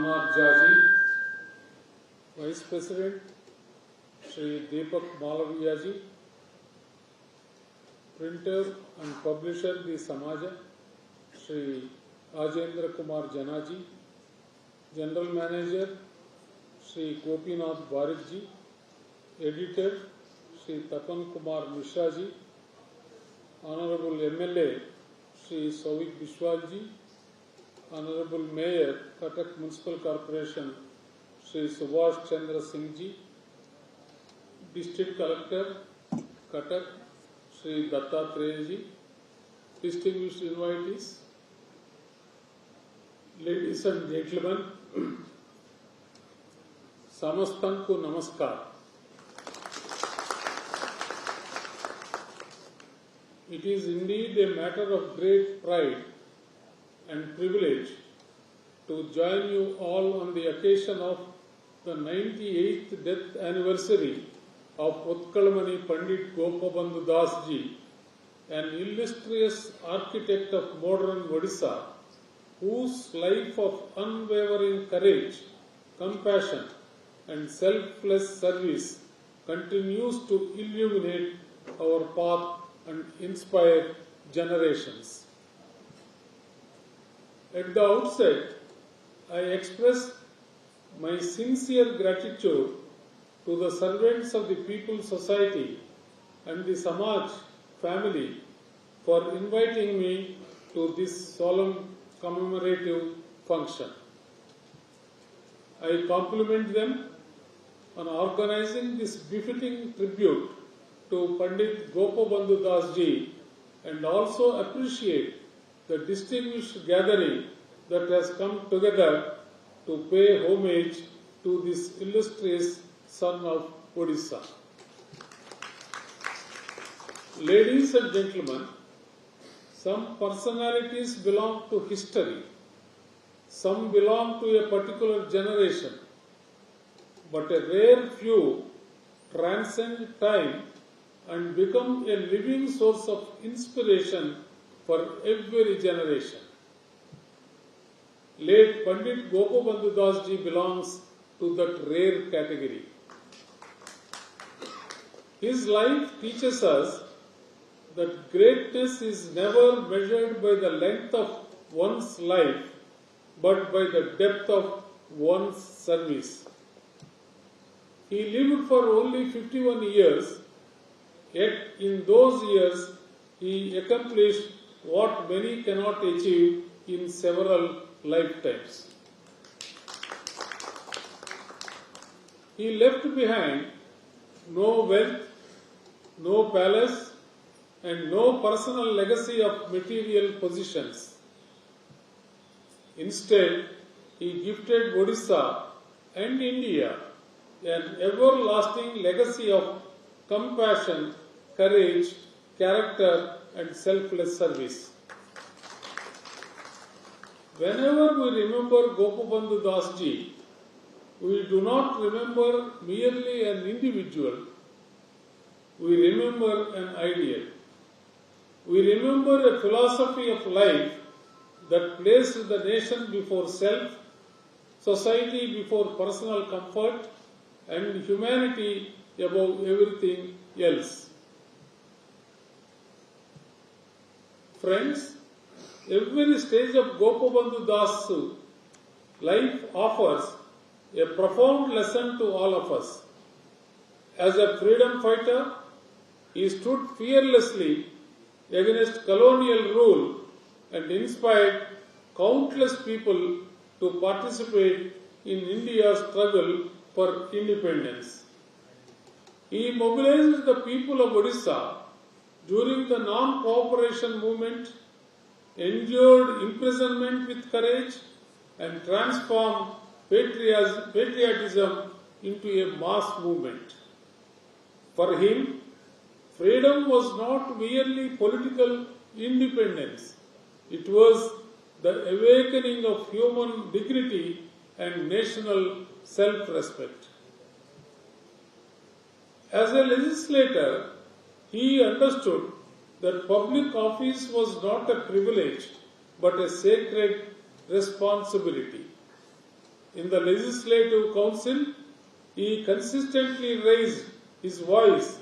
Raghunath Jaji, Vice President Shri Deepak Malaviyaji, Printer and Publisher The Samaja Shri Ajendra Kumar Janaji, General Manager Shri Gopinath Barijji, Editor Shri Tapan Kumar Mishraji, Honorable MLA Shri Souvik Bishwalji, Honorable Mayor Cuttack Municipal Corporation Shri Subhash Chandra Singh Ji, District Collector Cuttack Shri Dattatreya Ji, distinguished invitees, ladies and gentlemen, Samastanku Namaskar. It is indeed a matter of great pride and privilege to join you all on the occasion of the 98th death anniversary of Utkalmani Pandit Gopabandhu Das Ji, an illustrious architect of modern Odisha, whose life of unwavering courage, compassion and selfless service continues to illuminate our path and inspire generations. At the outset, I express my sincere gratitude to the servants of the People's Society and the Samaj family for inviting me to this solemn commemorative function. I compliment them on organizing this befitting tribute to Pandit Gopabandhu Das Ji and also appreciate the distinguished gathering that has come together to pay homage to this illustrious son of Odisha. Ladies and gentlemen, some personalities belong to history, some belong to a particular generation, but a rare few transcend time and become a living source of inspiration for every generation. Late Pandit Gopabandhu Das Ji belongs to that rare category. His life teaches us that greatness is never measured by the length of one's life, but by the depth of one's service. He lived for only 51 years, yet in those years he accomplished what many cannot achieve in several lifetimes. He left behind no wealth, no palace, and no personal legacy of material possessions. Instead, he gifted Odisha and India an everlasting legacy of compassion, courage, character, and selfless service. Whenever we remember Gopabandhu Das Ji, we do not remember merely an individual, we remember an ideal. We remember a philosophy of life that placed the nation before self, society before personal comfort, and humanity above everything else. Friends, every stage of Gopabandhu Das' life offers a profound lesson to all of us. As a freedom fighter, he stood fearlessly against colonial rule and inspired countless people to participate in India's struggle for independence. He mobilized the people of Odisha during the non-cooperation movement, endured imprisonment with courage, and transformed patriotism into a mass movement. For him, freedom was not merely political independence, it was the awakening of human dignity and national self-respect. As a legislator, he understood that public office was not a privilege but a sacred responsibility. In the Legislative Council, he consistently raised his voice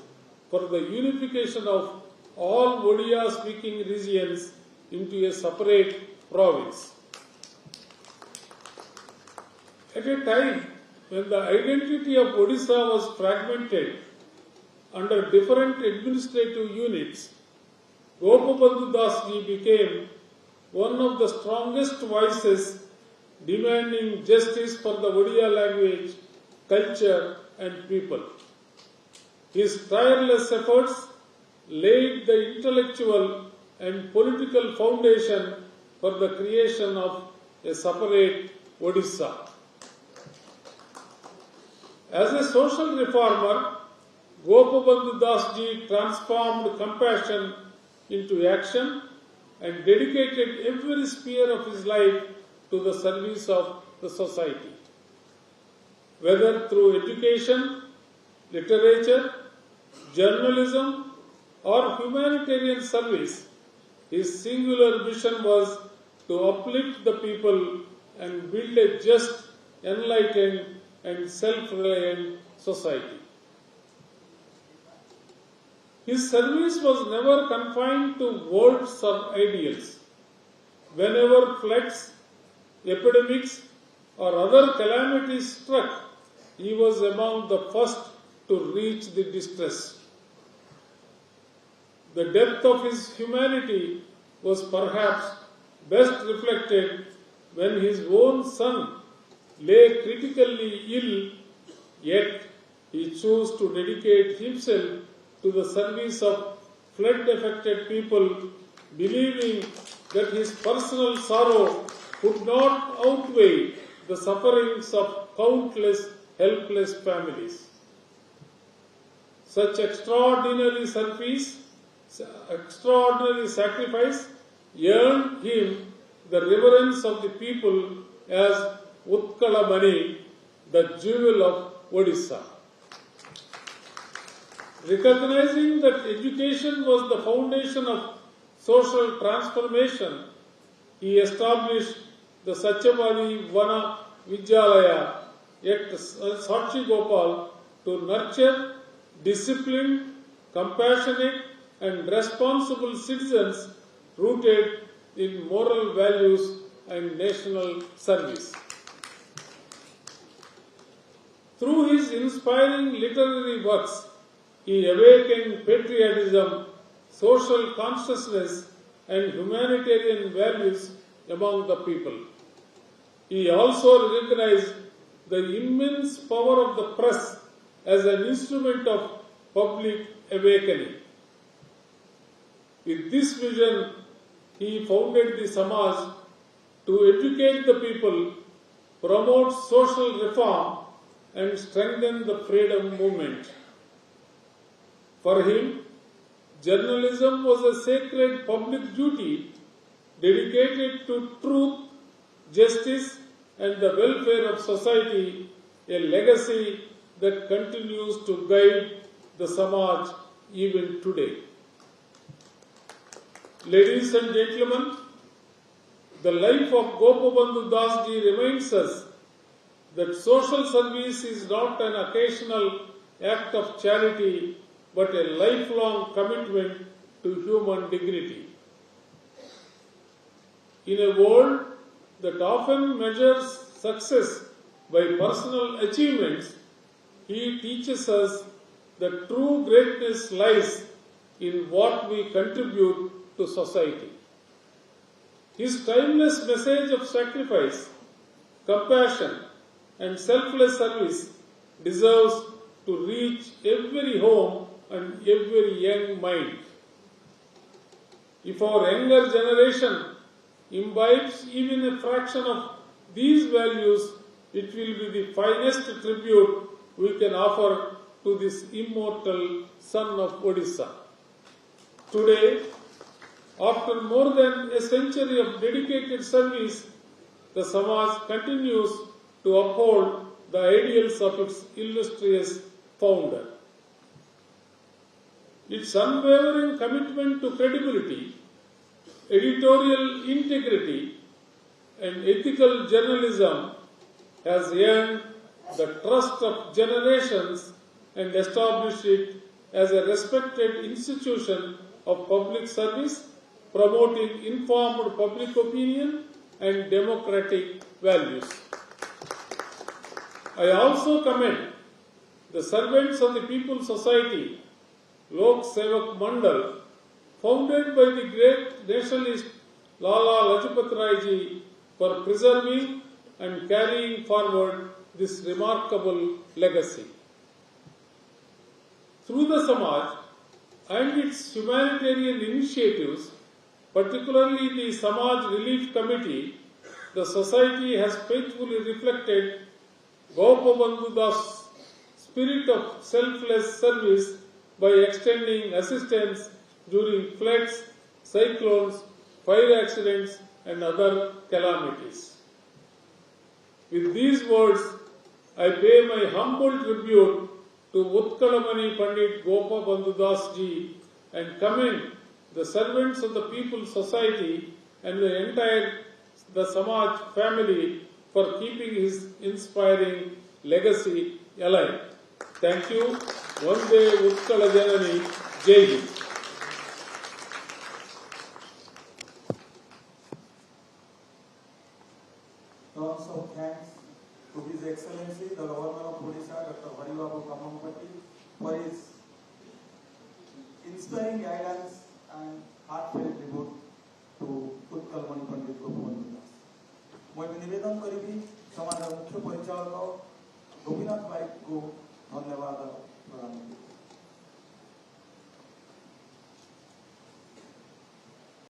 for the unification of all Odia-speaking regions into a separate province. At a time when the identity of Odisha was fragmented under different administrative units, Gopabandhu Dasji became one of the strongest voices demanding justice for the Odia language, culture and people. His tireless efforts laid the intellectual and political foundation for the creation of a separate Odisha. As a social reformer, Gopabandhu Dasji transformed compassion into action and dedicated every sphere of his life to the service of the society. Whether through education, literature, journalism, or humanitarian service, his singular mission was to uplift the people and build a just, enlightened, and self-reliant society. His service was never confined to words or ideals. Whenever floods, epidemics, or other calamities struck, he was among the first to reach the distressed. The depth of his humanity was perhaps best reflected when his own son lay critically ill, yet he chose to dedicate himself to the service of flood-affected people, believing that his personal sorrow could not outweigh the sufferings of countless helpless families. Such extraordinary sacrifice earned him the reverence of the people as Utkalmani, the jewel of Odisha. Recognizing that education was the foundation of social transformation, he established the Satyavadi Vana Vidyalaya at Sakshi Gopal to nurture disciplined, compassionate and responsible citizens rooted in moral values and national service. Through his inspiring literary works, he awakened patriotism, social consciousness and humanitarian values among the people. He also recognized the immense power of the press as an instrument of public awakening. With this vision, he founded the Samaj to educate the people, promote social reform and strengthen the freedom movement. For him, journalism was a sacred public duty dedicated to truth, justice and the welfare of society, a legacy that continues to guide the Samaj even today. Ladies and gentlemen, the life of Gopabandhu Dasji reminds us that social service is not an occasional act of charity but a lifelong commitment to human dignity. In a world that often measures success by personal achievements, he teaches us that true greatness lies in what we contribute to society. His timeless message of sacrifice, compassion, and selfless service deserves to reach every home and every young mind. If our younger generation imbibes even a fraction of these values, it will be the finest tribute we can offer to this immortal son of Odisha. Today, after more than a century of dedicated service, the Samaj continues to uphold the ideals of its illustrious founder. Its unwavering commitment to credibility, editorial integrity, and ethical journalism has earned the trust of generations and established it as a respected institution of public service, promoting informed public opinion and democratic values. I also commend the servants of the People's Society, Lok Sevak Mandal, founded by the great nationalist Lala Lajpat Rai ji, for preserving and carrying forward this remarkable legacy. Through the Samaj and its humanitarian initiatives, particularly the Samaj Relief Committee, the Society has faithfully reflected Gopabandhu's spirit of selfless service by extending assistance during floods, cyclones, fire accidents and other calamities. With these words, I pay my humble tribute to Utkalmani Pandit Gopabandhu ji and commend the servants of the People's Society and the entire Samaj family for keeping his inspiring legacy alive. Thank you. Vande Utkala Janani. Jai Hind. Terms of thanks to His Excellency, the Governor of Odisha, Dr. Haribabu Kamampati, for his inspiring guidance and heartfelt tribute to Utkalmani Pandit Gopabandhu. मैं निवेदन करी समाज मुख्य परिचालक गोपीनाथ भाई को धन्यवाद प्रदान